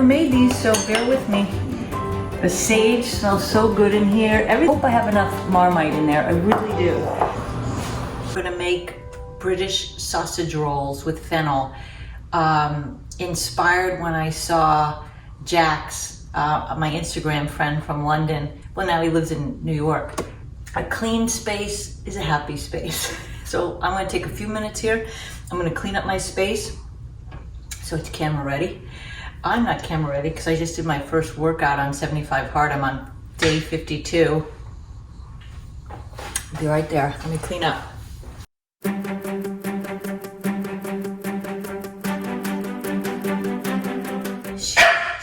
never made these, so bear with me. The sage smells so good in here. I hope I have enough Marmite in there. I really do. I'm gonna make British sausage rolls with fennel. Inspired when I saw Jack's, my Instagram friend from London. Well, now he lives in New York. A clean space is a happy space. So I'm gonna take a few minutes here. I'm gonna clean up my space so it's camera ready. I'm not camera ready because I just did my first workout on 75 hard. I'm on day 52. Be right there. Let me clean up.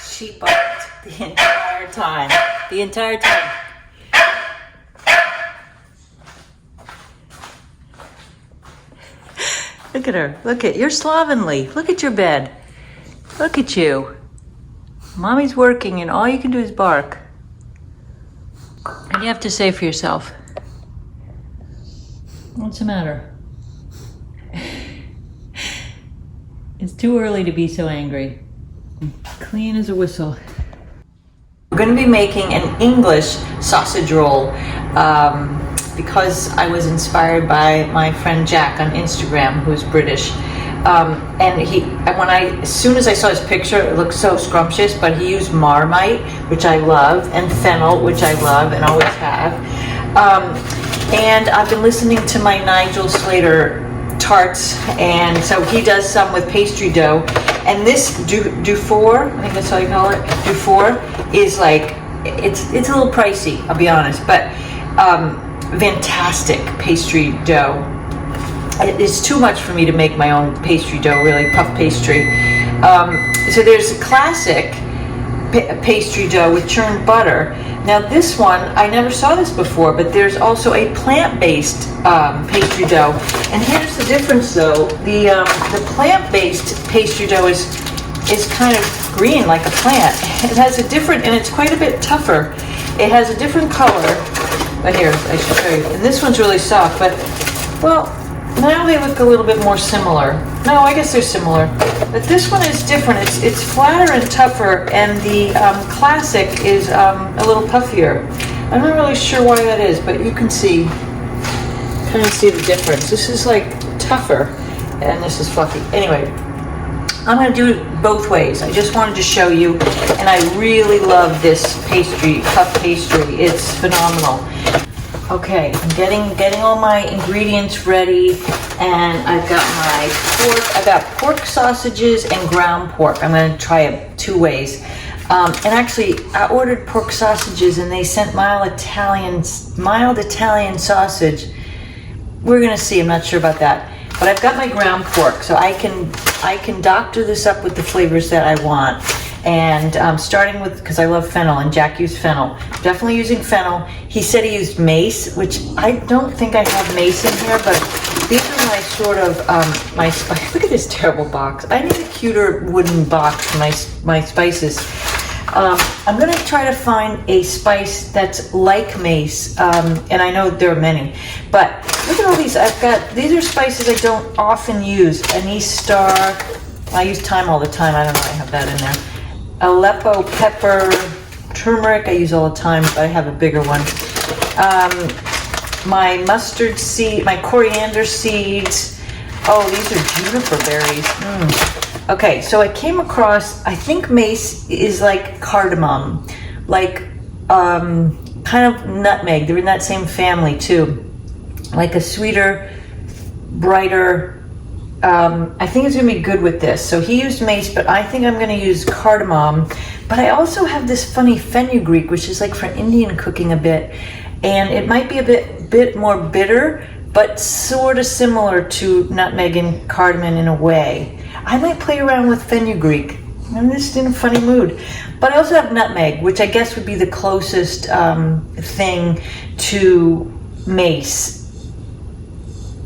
She barked the entire time. The entire time. Look at her. Look at, you're slovenly. Look at your bed. Look at you. Mommy's working and all you can do is bark. And you have to say for yourself, what's the matter? It's too early to be so angry. Clean as a whistle. We're going to be making an English sausage roll because I was inspired by my friend Jack on Instagram, who's British. And as soon as I saw his picture, it looked so scrumptious, but he used Marmite, which I love, and fennel, which I love and always have. And I've been listening to my Nigel Slater tarts, and so he does some with pastry dough. And this Dufour, I think that's how you call it, Dufour, is like, it's a little pricey, I'll be honest, but fantastic pastry dough. It's too much for me to make my own pastry dough, really, puff pastry. So there's a classic pastry dough with churned butter. Now this one, I never saw this before, but there's also a plant-based pastry dough. And here's the difference though. The plant-based pastry dough is kind of green like a plant. It has a different, and it's quite a bit tougher. It has a different color. But here, I should show you. And this one's really soft, but, well, now they look a little bit more similar. No, I guess they're similar. But this one is different. It's flatter and tougher, and the classic is a little puffier. I'm not really sure why that is, but you can kind of see the difference. This is like tougher, and this is fluffy. Anyway, I'm going to do it both ways. I just wanted to show you, and I really love this pastry, puff pastry. It's phenomenal. Okay, I'm getting all my ingredients ready, and I've got my pork. I've got pork sausages and ground pork. I'm going to try it two ways. And actually, I ordered pork sausages, and they sent mild Italian sausage. We're going to see. I'm not sure about that. But I've got my ground pork, so I can doctor this up with the flavors that I want. And starting with, because I love fennel, and Jack used fennel. Definitely using fennel. He said he used mace, which I don't think I have mace in here, but these are my sort of, look at this terrible box. I need a cuter wooden box for my spices. I'm going to try to find a spice that's like mace, and I know there are many, but look at all these. These are spices I don't often use. Anise star, I use thyme all the time. I don't know, I have that in there. Aleppo pepper, turmeric, I use all the time, but I have a bigger one. My mustard seed, my coriander seeds. Oh, these are juniper berries. Okay, so I came across, I think mace is like cardamom, like kind of nutmeg. They're in that same family too. Like a sweeter, brighter, I think it's gonna be good with this. So he used mace, but I think I'm gonna use cardamom. But I also have this funny fenugreek, which is like for Indian cooking a bit. And it might be a bit more bitter, but sort of similar to nutmeg and cardamom in a way. I might play around with fenugreek. I'm just in a funny mood. But I also have nutmeg, which I guess would be the closest thing to mace.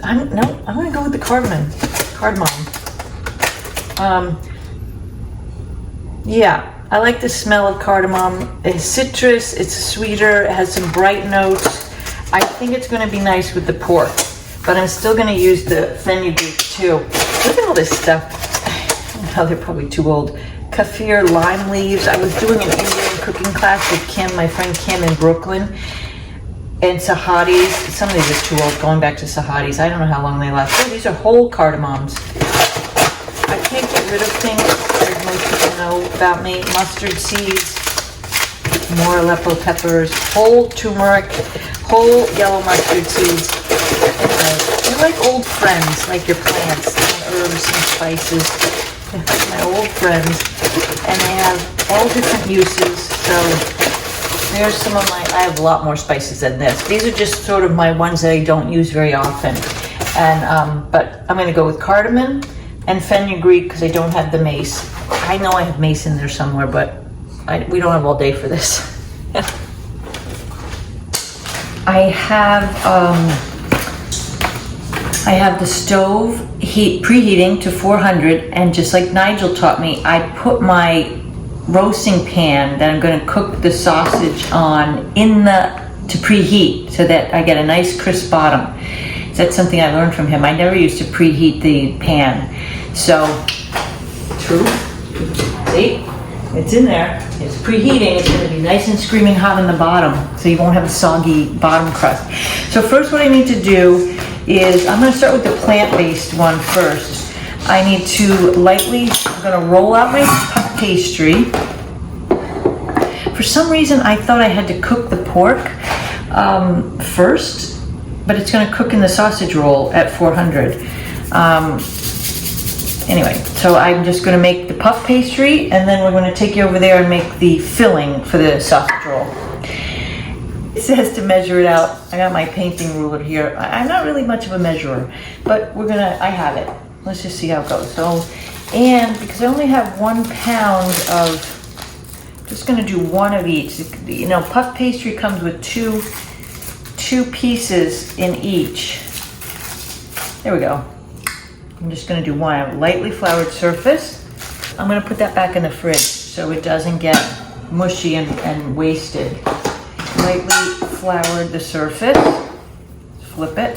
I'm gonna go with the cardamom. Yeah, I like the smell of cardamom. It's citrus, it's sweeter, it has some bright notes. I think it's gonna be nice with the pork, but I'm still gonna use the fenugreek too. Look at all this stuff. Oh, they're probably too old. kaffir lime leaves. I was doing an Indian cooking class with Kim, my friend Kim in Brooklyn, and sahatis. Some of these are too old, going back to sahatis. I don't know how long they last. Oh, these are whole cardamoms. I can't get rid of things, as most people know about me. Mustard seeds, more Aleppo peppers, whole turmeric, whole yellow mustard seeds. Anyway, they're like old friends, like your plants, and herbs and spices. They're like my old friends, and they have all different uses. So there's some of my, I have a lot more spices than this. These are just sort of my ones that I don't use very often. And but I'm gonna go with cardamom and fenugreek because I don't have the mace. I know I have mace in there somewhere, but we don't have all day for this. I have the stove preheating to 400, and just like Nigel taught me, I put my roasting pan that I'm going to cook the sausage on to preheat so that I get a nice crisp bottom. That's something I learned from him. I never used to preheat the pan. So, true. See? It's in there. It's preheating. It's going to be nice and screaming hot on the bottom, so you won't have a soggy bottom crust. So first what I need to do is, I'm going to start with the plant-based one first. I need to lightly, I'm going to roll out my puff pastry. For some reason, I thought I had to cook the pork first, but it's going to cook in the sausage roll at 400. Anyway, so I'm just going to make the puff pastry, and then we're going to take you over there and make the filling for the sausage roll. It says to measure it out. I got my painting ruler here. I'm not really much of a measurer, but I have it. Let's just see how it goes. So, and because I only have 1 pound of, just going to do one of each. You know, puff pastry comes with two pieces in each. There we go. I'm just going to do one. I have a lightly floured surface. I'm going to put that back in the fridge so it doesn't get mushy and wasted. Lightly floured the surface. Flip it.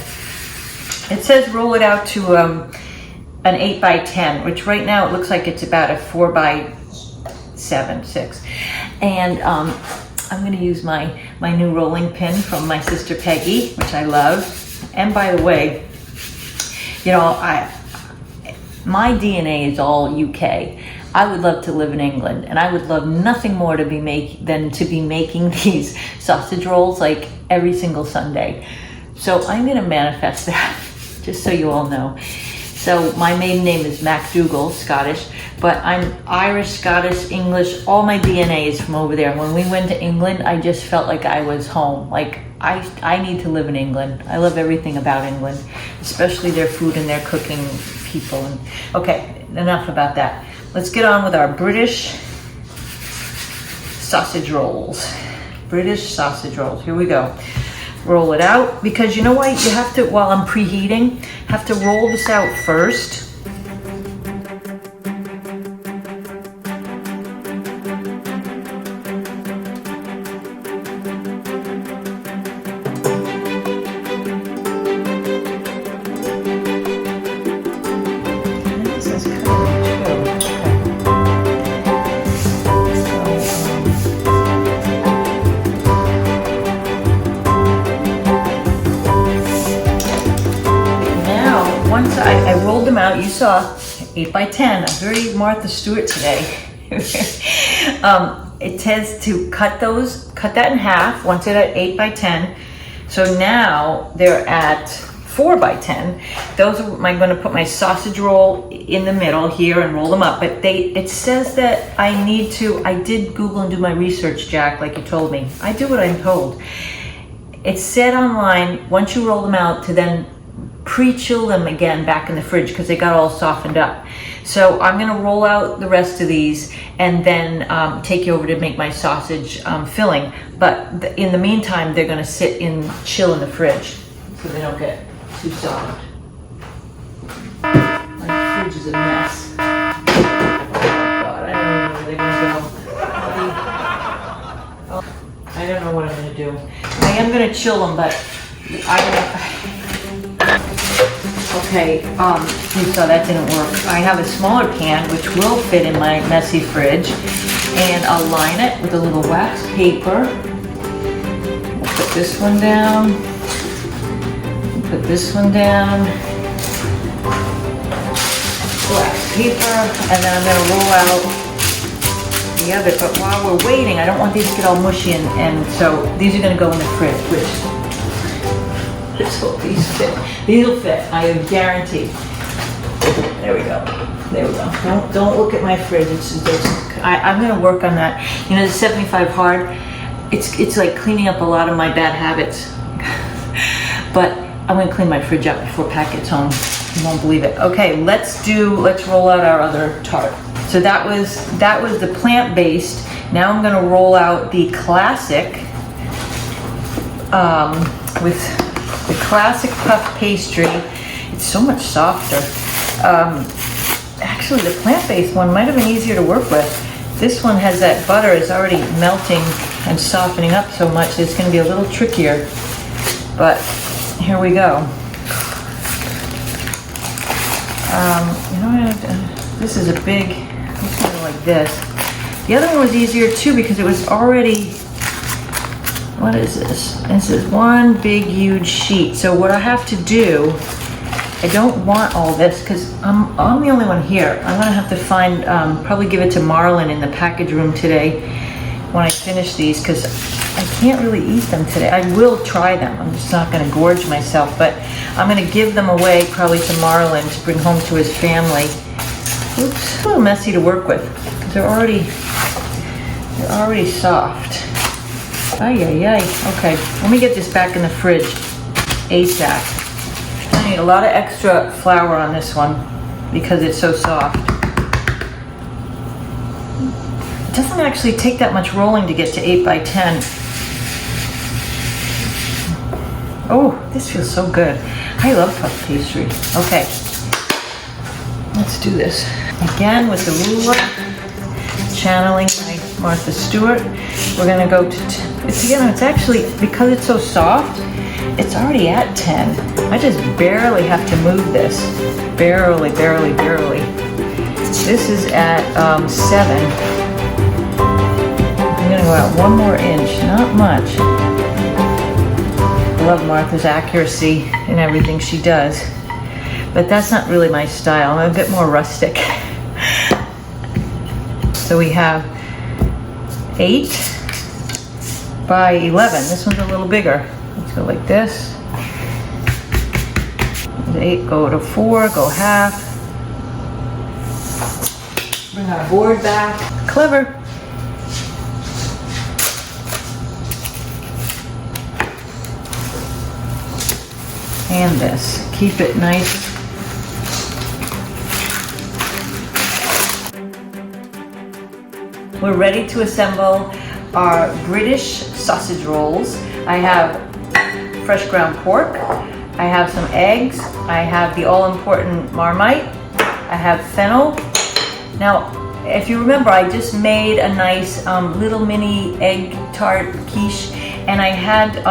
It says roll it out to an 8 by 10, which right now it looks like it's about a 4 by 6. And I'm going to use my new rolling pin from my sister Peggy, which I love. And by the way, you know, my DNA is all UK. I would love to live in England, and I would love nothing more than to be making these sausage rolls like every single Sunday. So I'm going to manifest that, just so you all know. So my maiden name is MacDougall, Scottish, but I'm Irish, Scottish, English. All my DNA is from over there. When we went to England, I just felt like I was home. Like I need to live in England. I love everything about England, especially their food and their cooking people. And okay, enough about that. Let's get on with our British sausage rolls. British sausage rolls. Here we go. Roll it out, because you know what? You have to, while I'm preheating, have to roll this out first. I rolled them out. You saw 8 by 10. I'm very Martha Stewart today. It says to cut that in half once it's at 8 by 10. So now they're at 4 by 10. Those are, I'm going to put my sausage roll in the middle here and roll them up. But it says that I did Google and do my research, Jack, like you told me. I do what I'm told. It said online, once you roll them out, to then pre-chill them again back in the fridge because they got all softened up. So I'm going to roll out the rest of these and then take you over to make my sausage filling. But in the meantime, they're going to chill in the fridge so they don't get too soft. My fridge is a mess. Oh God, I don't know where they're going to go. I don't know what I'm going to do. I am going to chill them, but I don't know. Okay, you saw that didn't work. I have a smaller pan which will fit in my messy fridge, and I'll line it with a little wax paper. I'll put this one down, put this one down, wax paper, and then I'm gonna roll out the other. But while we're waiting, I don't want these to get all mushy, and so these are gonna go in the fridge, which, let's hope these fit. These will fit, I guarantee. There we go. There we go. Don't look at my fridge. I'm gonna work on that. You know, the 75 hard, it's like cleaning up a lot of my bad habits. But I'm gonna clean my fridge up before Pat gets home. You won't believe it. Okay, let's roll out our other tart. So that was the plant-based. Now I'm gonna roll out the classic with the classic puff pastry. It's so much softer. Actually, the plant-based one might have been easier to work with. This one has that butter is already melting and softening up so much it's going to be a little trickier. But here we go. You know, this is a big, let's go like this. The other one was easier too because it was already, what is this? This is one big huge sheet. So what I have to do, I don't want all this because I'm the only one here. I'm gonna have to find, probably give it to Marlon in the package room today when I finish these, because I can't really eat them today. I will try them. I'm just not gonna gorge myself, but I'm gonna give them away probably to Marlon to bring home to his family. Oops, a little messy to work with because they're already soft. Ay, ay, ay. Okay, let me get this back in the fridge ASAP. I need a lot of extra flour on this one because it's so soft. It doesn't actually take that much rolling to get to 8 by 10. Oh, this feels so good. I love puff pastry. Okay, let's do this. Again with the ruler, channeling my Martha Stewart. We're gonna go to, it's actually, because it's so soft, it's already at 10. I just barely have to move this. Barely, barely, barely. This is at 7. I'm gonna go out 1 more inch, not much. I love Martha's accuracy in everything she does, but that's not really my style. I'm a bit more rustic. So we have 8 by 11. This one's a little bigger. Let's go like this. 8, go to 4, go half. Bring our board back. Clever. And this. Keep it nice. We're ready to assemble our British sausage rolls. I have fresh ground pork. I have some eggs. I have the all-important Marmite. I have fennel. Now, if you remember, I just made a nice little mini egg tart quiche, and I had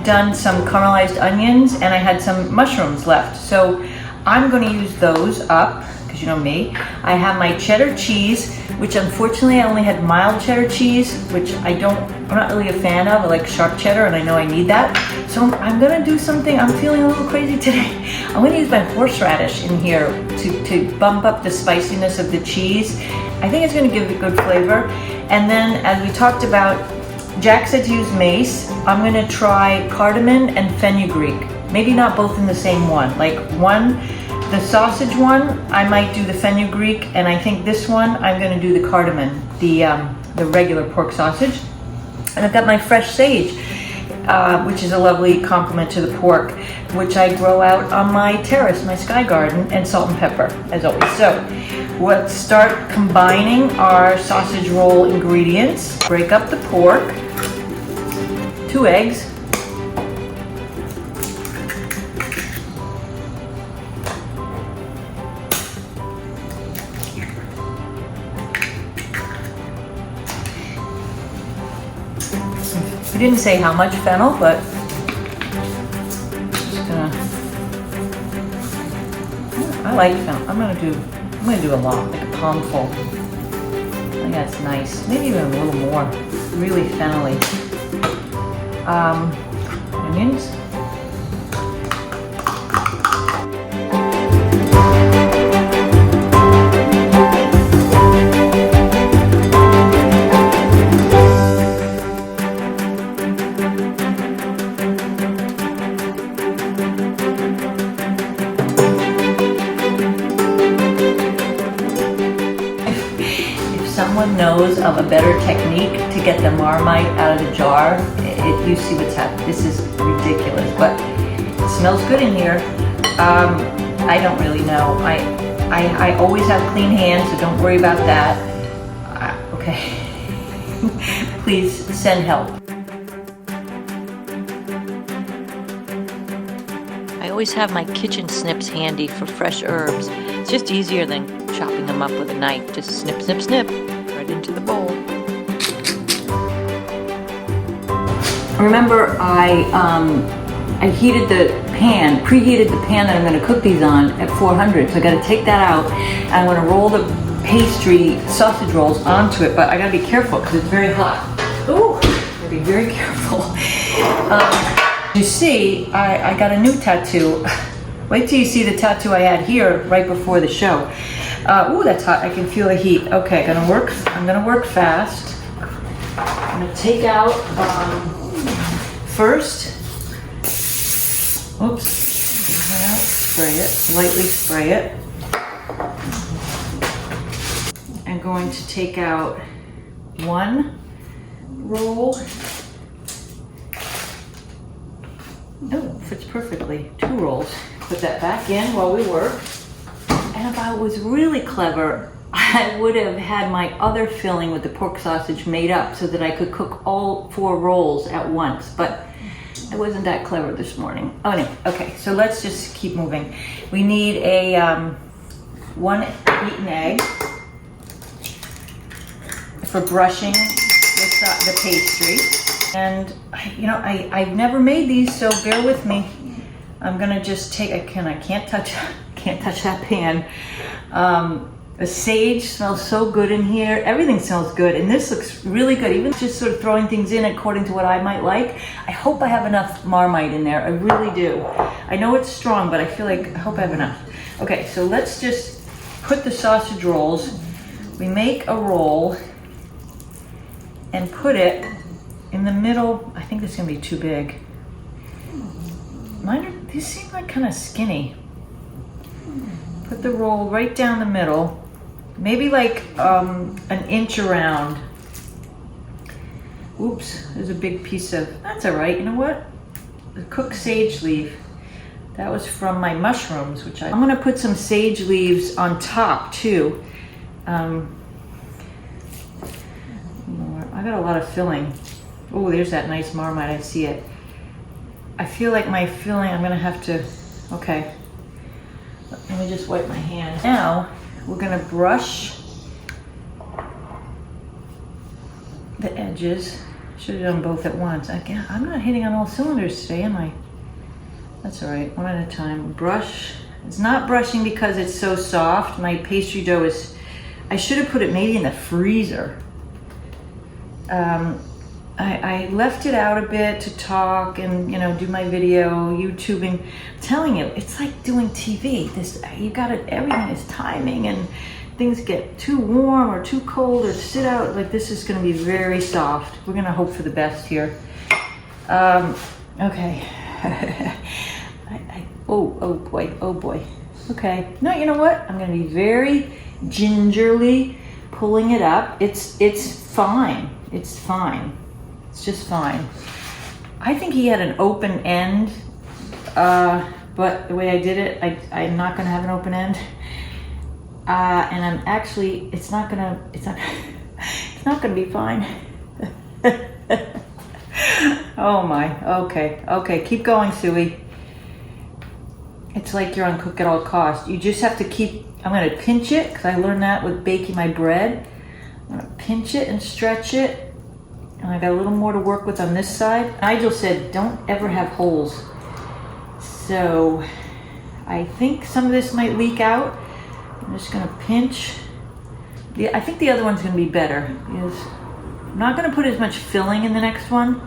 done some caramelized onions, and I had some mushrooms left. So I'm going to use those up, because you know me. I have my cheddar cheese, which unfortunately I only had mild cheddar cheese, which I'm not really a fan of. I like sharp cheddar, and I know I need that. So I'm gonna do something, I'm feeling a little crazy today. I'm gonna use my horseradish in here to bump up the spiciness of the cheese. I think it's gonna give it good flavor. And then, as we talked about, Jack said to use mace. I'm gonna try cardamom and fenugreek. Maybe not both in the same one. Like the sausage one, I might do the fenugreek, and I think this one, I'm gonna do the cardamom, the regular pork sausage. And I've got my fresh sage, which is a lovely complement to the pork, which I grow out on my terrace, my sky garden, and salt and pepper, as always. So let's start combining our sausage roll ingredients. Break up the pork, 2 eggs, we didn't say how much fennel, but just gonna like fennel. I'm gonna do a lot, like a palmful. I think that's nice. Maybe even a little more. Really fennel-y. Onions. Someone knows of a better technique to get the Marmite out of the jar, you see what's happening. This is ridiculous, but it smells good in here. I don't really know. I always have clean hands, so don't worry about that. Okay. Please send help. I always have my kitchen snips handy for fresh herbs. It's just easier than chopping them up with a knife. Just snip, snip, snip, right into the bowl. Remember, I heated the pan, preheated the pan that I'm going to cook these on at 400. So I got to take that out, and I'm going to roll the pastry sausage rolls onto it. But I got to be careful because it's very hot. Ooh, gotta be very careful. You see, I got a new tattoo. Wait till you see the tattoo I had here right before the show. Ooh, that's hot. I can feel the heat. Okay, I'm gonna work fast. I'm gonna take out first. Oops. Spray it. Lightly spray it. I'm going to take out one roll. Oh, fits perfectly. 2 rolls. Put that back in while we work. And if I was really clever, I would have had my other filling with the pork sausage made up so that I could cook all 4 rolls at once. But I wasn't that clever this morning. Oh, anyway, okay, so let's just keep moving. We need a 1 beaten egg for brushing the pastry. And I've never made these, so bear with me. I'm gonna just take. I can't touch that pan. The sage smells so good in here. Everything smells good, and this looks really good. Even just sort of throwing things in according to what I might like. I hope I have enough Marmite in there. I really do. I know it's strong, but I hope I have enough. Okay, so let's just put the sausage rolls. We make a roll and put it in the middle. I think this is gonna be too big. These seem like kind of skinny. Put the roll right down the middle, maybe like an inch around. Oops, there's a big piece of, that's all right. You know what? The cooked sage leaf. That was from my mushrooms, which I'm gonna put some sage leaves on top too. I got a lot of filling. Oh, there's that nice Marmite, I see it. I feel like my filling, I'm gonna have to, okay. Let me just wipe my hands. Now, we're gonna brush the edges. Should have done both at once. Again, I'm not hitting on all cylinders today, am I? That's all right, one at a time. Brush. It's not brushing because it's so soft. My pastry dough is, I should have put it maybe in the freezer. I left it out a bit to talk and do my video, YouTubing. I'm telling you, it's like doing TV. Everything is timing, and things get too warm or too cold or sit out. Like, this is gonna be very soft. We're gonna hope for the best here. Okay. Oh boy. Okay. No, you know what? I'm gonna be very gingerly pulling it up. It's fine. It's fine. It's just fine. I think he had an open end, but the way I did it, I'm not gonna have an open end. And I'm actually, it's not gonna be fine. Oh my, okay, keep going, Suey. It's like you're on cook at all costs. You just have to keep, I'm gonna pinch it, because I learned that with baking my bread. I'm gonna pinch it and stretch it. And I got a little more to work with on this side. Nigel said, don't ever have holes. So I think some of this might leak out. I'm just gonna pinch. I think the other one's gonna be better because I'm not gonna put as much filling in the next one.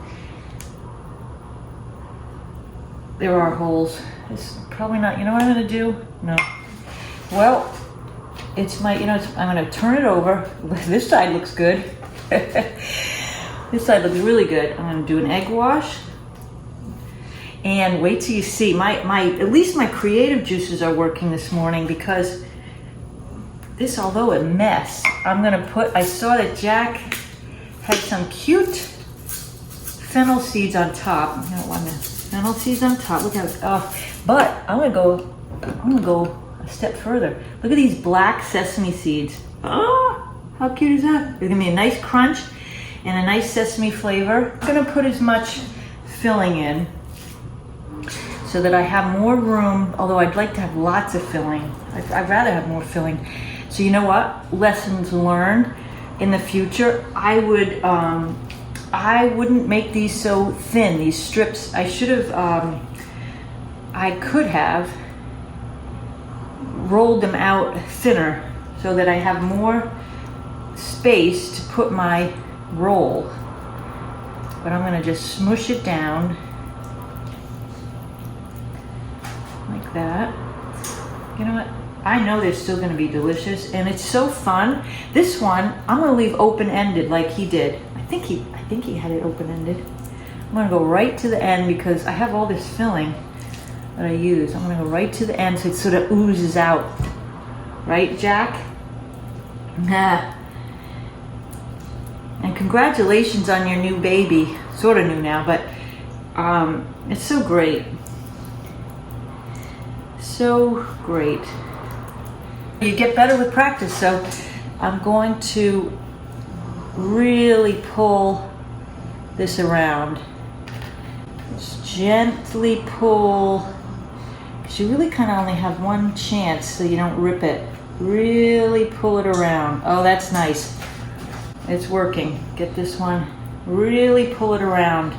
There are holes. It's probably not, you know what I'm gonna do? No. Well, it's my, I'm gonna turn it over. This side looks good. This side looks really good. I'm gonna do an egg wash. And wait till you see, at least my creative juices are working this morning, because this, although a mess, I saw that Jack had some cute fennel seeds on top. You don't want the fennel seeds on top, look how it's off. But I'm gonna go a step further. Look at these black sesame seeds. Oh, how cute is that? There's gonna be a nice crunch and a nice sesame flavor. I'm gonna put as much filling in so that I have more room, although I'd like to have lots of filling. I'd rather have more filling. So you know what? Lessons learned. In the future, I wouldn't make these so thin, these strips. I could have rolled them out thinner so that I have more space to put my roll. But I'm gonna just smush it down like that. You know what? I know they're still gonna be delicious, and it's so fun. This one, I'm gonna leave open-ended like he did. I think he had it open-ended. I'm gonna go right to the end because I have all this filling that I use. I'm gonna go right to the end so it sort of oozes out. Right, Jack? Nah. And congratulations on your new baby. Sort of new now, but it's so great. So great. You get better with practice, so I'm going to really pull this around. Just gently pull, because you really kind of only have one chance so you don't rip it. Really pull it around. Oh, that's nice. It's working. Get this one. Really pull it around.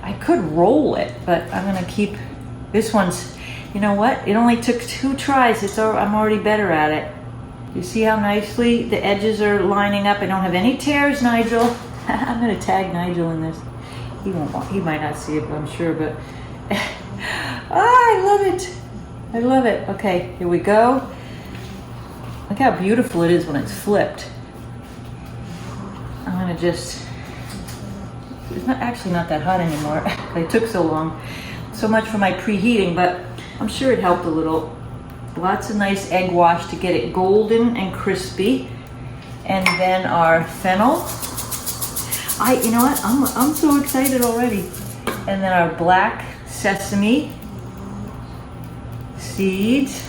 I could roll it, but I'm gonna keep this one's. You know what? It only took 2 tries. I'm already better at it. You see how nicely the edges are lining up? I don't have any tears, Nigel. I'm gonna tag Nigel in this. He might not see it, but I'm sure, but I love it. I love it. Okay, here we go. Look how beautiful it is when it's flipped. I'm gonna just, it's actually not that hot anymore. It took so long. So much for my preheating, but I'm sure it helped a little. Lots of nice egg wash to get it golden and crispy. And then our fennel. You know what? I'm so excited already. And then our black sesame seeds.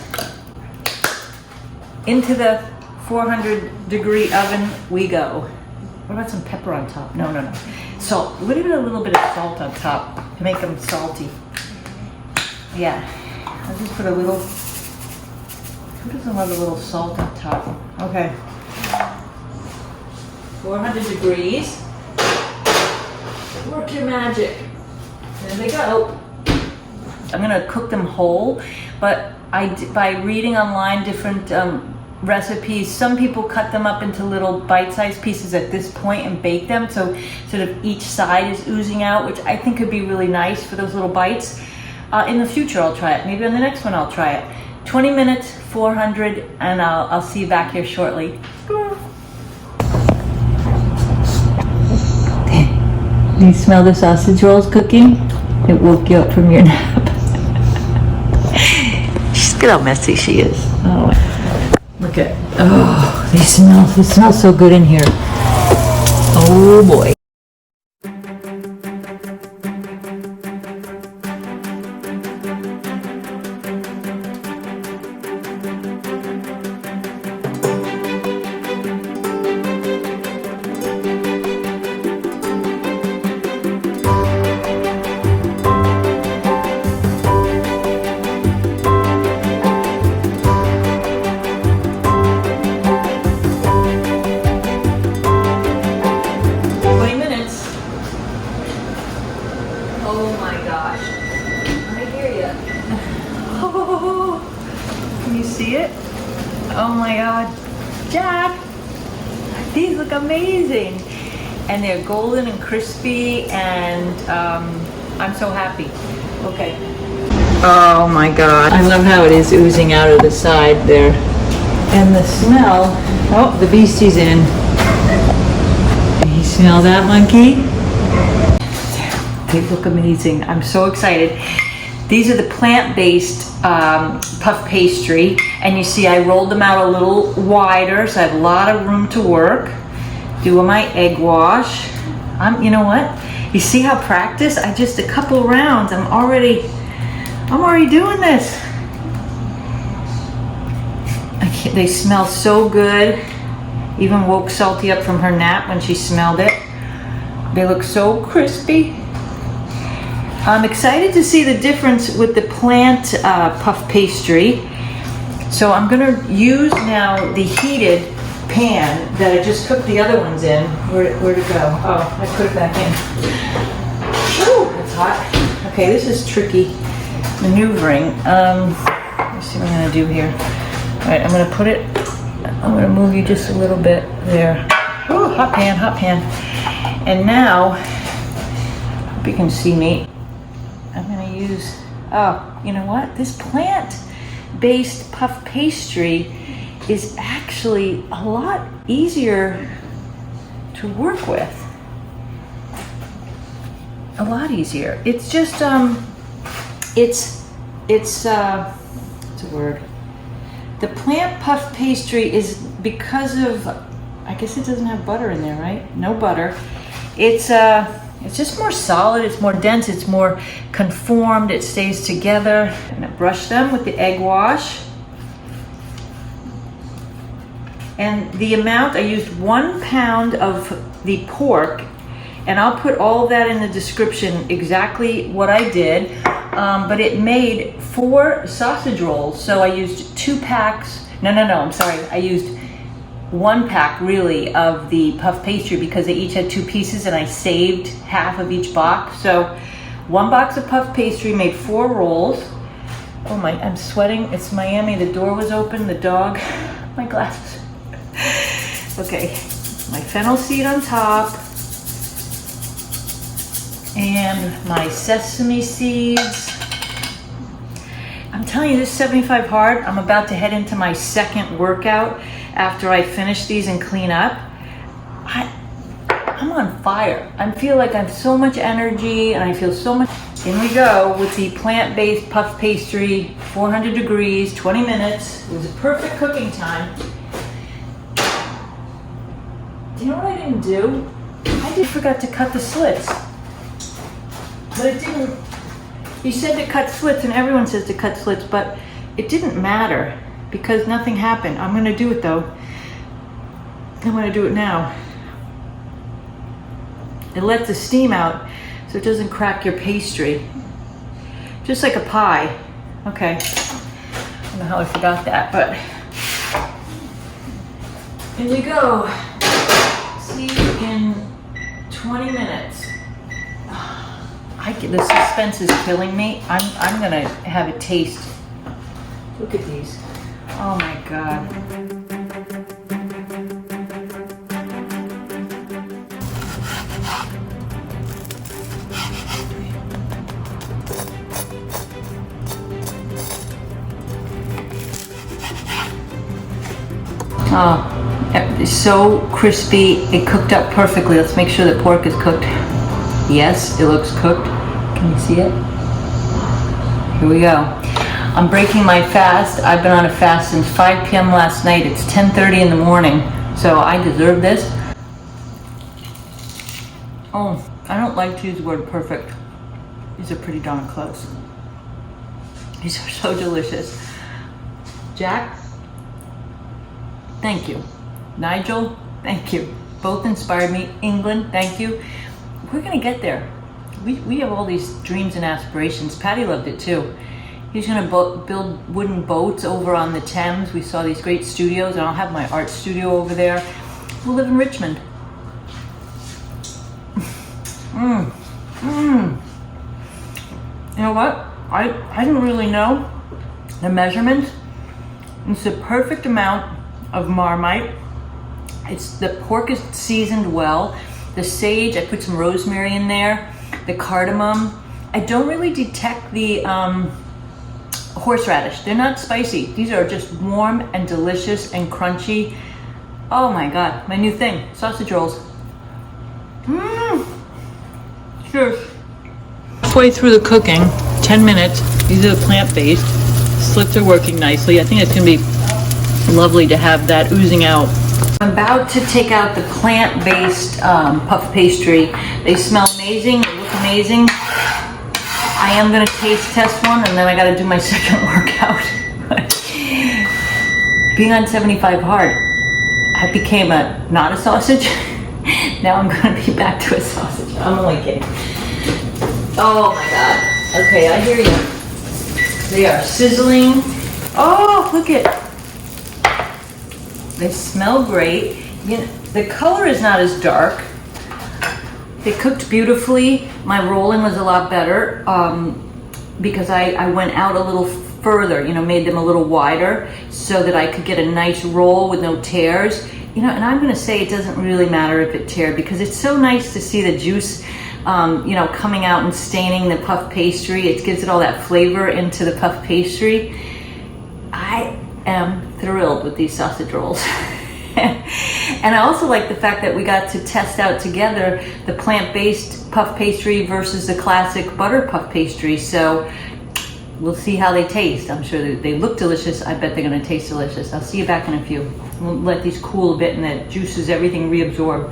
Into the 400-degree oven we go. What about some pepper on top? No. Salt. What about a little bit of salt on top to make them salty? Yeah. I'll just put a little, who doesn't love a little salt on top? Okay. 400 degrees. Work your magic. There they go. I'm gonna cook them whole, but by reading online different recipes, some people cut them up into little bite-sized pieces at this point and bake them, so sort of each side is oozing out, which I think could be really nice for those little bites. In the future, I'll try it. Maybe on the next one, I'll try it. 20 minutes, 400, and I'll see you back here shortly. Do you smell the sausage rolls cooking? It woke you up from your nap. Look at how messy she is. Oh, look at, oh, they smell so good in here. Oh boy. see it? Oh my God, Jack, these look amazing. And they're golden and crispy, and I'm so happy. Okay. Oh my God. I love how it is oozing out of the side there. And the smell, oh, the beastie's in. You smell that, monkey? They look amazing. I'm so excited. These are the plant-based puff pastry, and you see I rolled them out a little wider, so I have a lot of room to work. Doing my egg wash. You know what? You see how practiced? A couple rounds, I'm already doing this. They smell so good. Even woke Salty up from her nap when she smelled it. They look so crispy. I'm excited to see the difference with the plant puff pastry. So I'm gonna use now the heated pan that I just cooked the other ones in. Where'd it go? Oh, I put it back in. Whew, it's hot. Okay, this is tricky maneuvering. Let's see what I'm gonna do here. All right, I'm gonna move you just a little bit there. Ooh, hot pan, hot pan. And now, hope you can see me. I'm gonna use, oh, you know what? This plant-based puff pastry is actually a lot easier to work with. A lot easier. It's just, what's a word? The plant puff pastry is because of, I guess it doesn't have butter in there, right? No butter. It's just more solid, it's more dense, it's more conformed, it stays together. I'm gonna brush them with the egg wash. And the amount, I used 1 pound of the pork, and I'll put all of that in the description, exactly what I did. But it made 4 sausage rolls, so I used 2 packs, I'm sorry, I used 1 pack really of the puff pastry because they each had 2 pieces and I saved half of each box. So 1 box of puff pastry made 4 rolls. Oh my, I'm sweating, it's Miami, the door was open, the dog, my glasses. Okay, my fennel seed on top and my sesame seeds. I'm telling you, this is 75 hard. I'm about to head into my second workout after I finish these and clean up. I'm on fire. I feel like I have so much energy and I feel so much. In we go with the plant-based puff pastry, 400 degrees, 20 minutes. It was a perfect cooking time. Do you know what I didn't do? I forgot to cut the slits. But it didn't, you said to cut slits and everyone says to cut slits, but it didn't matter because nothing happened. I'm gonna do it though. I'm gonna do it now. It lets the steam out so it doesn't crack your pastry. Just like a pie. Okay, I don't know how I forgot that, but here we go. See you in 20 minutes. The suspense is killing me. I'm gonna have a taste. Look at these. Oh my God. Oh, it's so crispy. It cooked up perfectly. Let's make sure the pork is cooked. Yes, it looks cooked. Can you see it? Here we go. I'm breaking my fast. I've been on a fast since 5 p.m. last night. It's 10:30 in the morning, so I deserve this. Oh, I don't like to use the word perfect. These are pretty darn close. These are so delicious. Jack, thank you. Nigel, thank you. Both inspired me. England, thank you. We're gonna get there. We have all these dreams and aspirations. Patty loved it too. He's gonna build wooden boats over on the Thames. We saw these great studios, and I'll have my art studio over there. We'll live in Richmond. You know what? I didn't really know the measurements, It's the perfect amount of Marmite. The pork is seasoned well. The sage, I put some rosemary in there. The cardamom. I don't really detect the horseradish. They're not spicy. These are just warm and delicious and crunchy. Oh my God, my new thing, sausage rolls. Cheers. Halfway through the cooking, 10 minutes. These are the plant-based. Slits are working nicely. I think it's gonna be lovely to have that oozing out. I'm about to take out the plant-based puff pastry. They smell amazing, they look amazing. I am gonna taste test one and then I gotta do my second workout. Being on 75 hard, I became not a sausage. Now I'm gonna be back to a sausage. I'm only kidding. Oh my God. Okay, I hear you. They are sizzling. Oh, look it. They smell great. You know, the color is not as dark. They cooked beautifully. My rolling was a lot better because I went out a little further, made them a little wider so that I could get a nice roll with no tears. And I'm gonna say it doesn't really matter if it teared because it's so nice to see the juice, coming out and staining the puff pastry. It gives it all that flavor into the puff pastry. I am thrilled with these sausage rolls. And I also like the fact that we got to test out together the plant-based puff pastry versus the classic butter puff pastry. So we'll see how they taste. I'm sure that they look delicious. I bet they're gonna taste delicious. I'll see you back in a few. We'll let these cool a bit and the juices, everything reabsorb.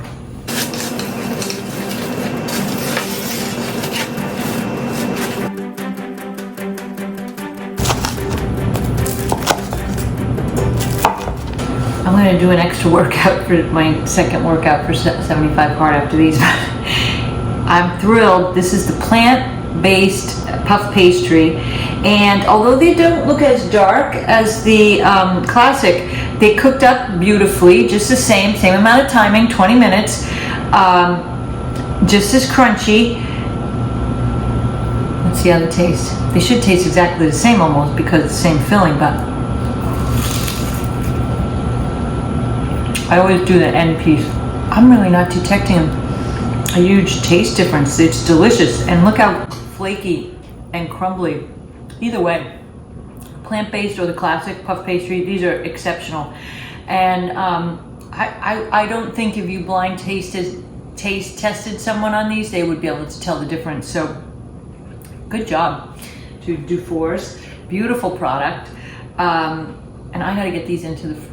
I'm gonna do an extra workout for my second workout for 75 hard after these. I'm thrilled. This is the plant-based puff pastry. And although they don't look as dark as the classic, they cooked up beautifully, just the same amount of timing, 20 minutes, just as crunchy. Let's see how they taste. They should taste exactly the same almost because it's the same filling, but I always do the end piece. I'm really not detecting a huge taste difference. It's delicious, and look how flaky and crumbly. Either way, plant-based or the classic puff pastry, these are exceptional. And I don't think if you blind tested someone on these, they would be able to tell the difference. So good job to do fours. Beautiful product. And I gotta get these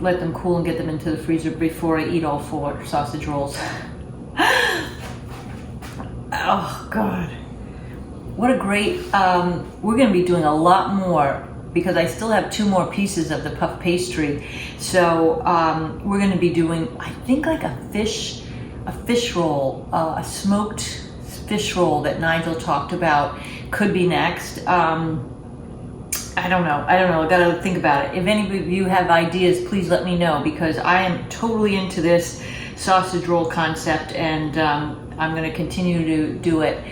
let them cool and get them into the freezer before I eat all 4 sausage rolls. Oh God. What a great, we're gonna be doing a lot more because I still have 2 more pieces of the puff pastry. So we're gonna be doing, I think like a fish roll, a smoked fish roll that Nigel talked about could be next. I don't know, I gotta think about it. If any of you have ideas, please let me know because I am totally into this sausage roll concept and I'm gonna continue to do it.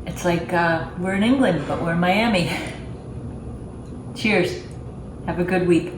It's like we're in England, but we're in Miami. Cheers. Have a good week.